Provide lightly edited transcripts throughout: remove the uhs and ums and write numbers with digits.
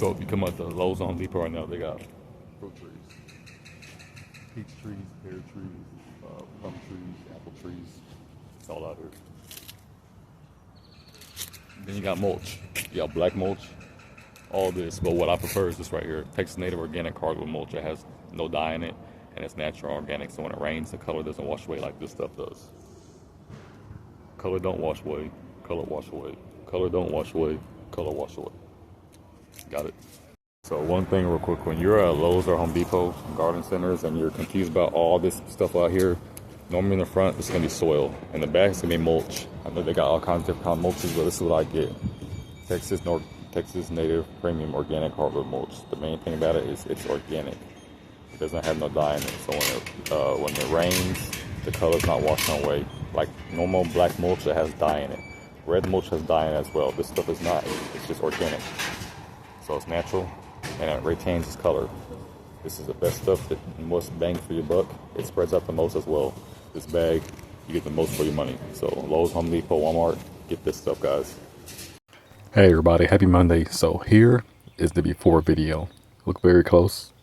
So if you come up to Lowe's on Home Depot right now, they got fruit trees, peach trees, pear trees, plum trees, apple trees. It's all out here. Then you got mulch. You got black mulch. All this, but what I prefer is this right here. Texas Native Organic Hardwood Mulch. It has no dye in it, and it's natural organic. So when it rains, the color doesn't wash away like this stuff does. Color don't wash away. Color wash away. Color don't wash away. Color wash away. Got it. So one thing real quick, when you're at Lowe's or Home Depot, garden centers, and you're confused about all this stuff out here, normally in the front, it's gonna be soil. In the back, it's gonna be mulch. I know they got all kinds of different kind of mulches, but this is what I get. Texas Native Premium Organic Hardwood Mulch. The main thing about it is it's organic. It doesn't have no dye in it. So when it rains, the color's not washing away. Like normal black mulch that has dye in it. Red mulch has dye in it as well. This stuff is not. It's just organic. So it's natural and it retains its color. This is the best stuff, that most bang for your buck. It spreads out the most as well. This bag, you get the most for your money. So Lowe's, Home Depot, Walmart, get this stuff, guys. Hey everybody, happy Monday. So here is the before video. Look very close.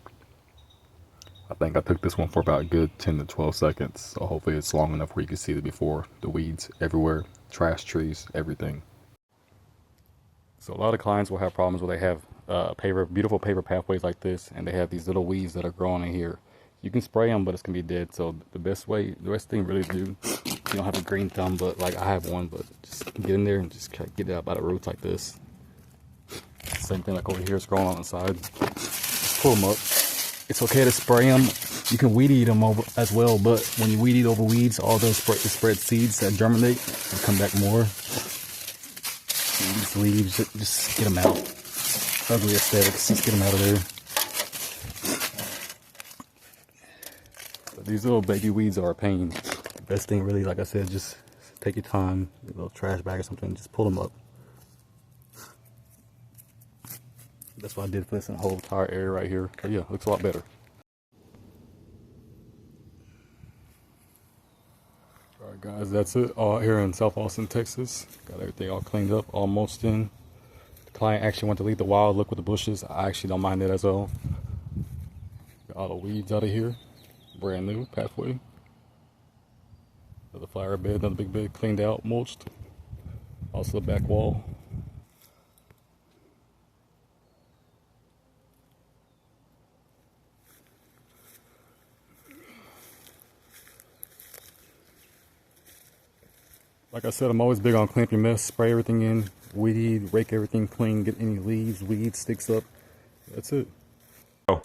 I think I took this one for about a good 10 to 12 seconds. So hopefully it's long enough where you can see the before. The weeds everywhere, trash trees, everything. So a lot of clients will have problems where they have beautiful paper pathways like this, and they have these little weeds that are growing in here. You can spray them, but it's gonna be dead. So the best thing really to do, you don't have a green thumb, but like I have one, but just get in there and just get it out by the roots like this. Same thing like over here, it's growing on the side. Just pull them up. It's okay to spray them. You can weed eat them over as well, but when you weed eat over weeds, all those spread seeds that germinate and come back more. And these leaves, just get them out. Ugly aesthetics, just get them out of there. But these little baby weeds are a pain. The best thing really, like I said, just take your time, a little trash bag or something, just pull them up. That's what I did for this whole entire area right here. But yeah, looks a lot better. Alright guys, that's it. All here in South Austin, Texas. Got everything all cleaned up, all mulched in. The client actually wanted to leave the wild look with the bushes. I actually don't mind that as well. Got all the weeds out of here. Brand new pathway. Another flower bed, another big bed, cleaned out, mulched. Also the back wall. Like I said, I'm always big on clean up your mess, spray everything in, weed eat, rake everything clean, get any leaves, weeds, sticks up. That's it. Oh.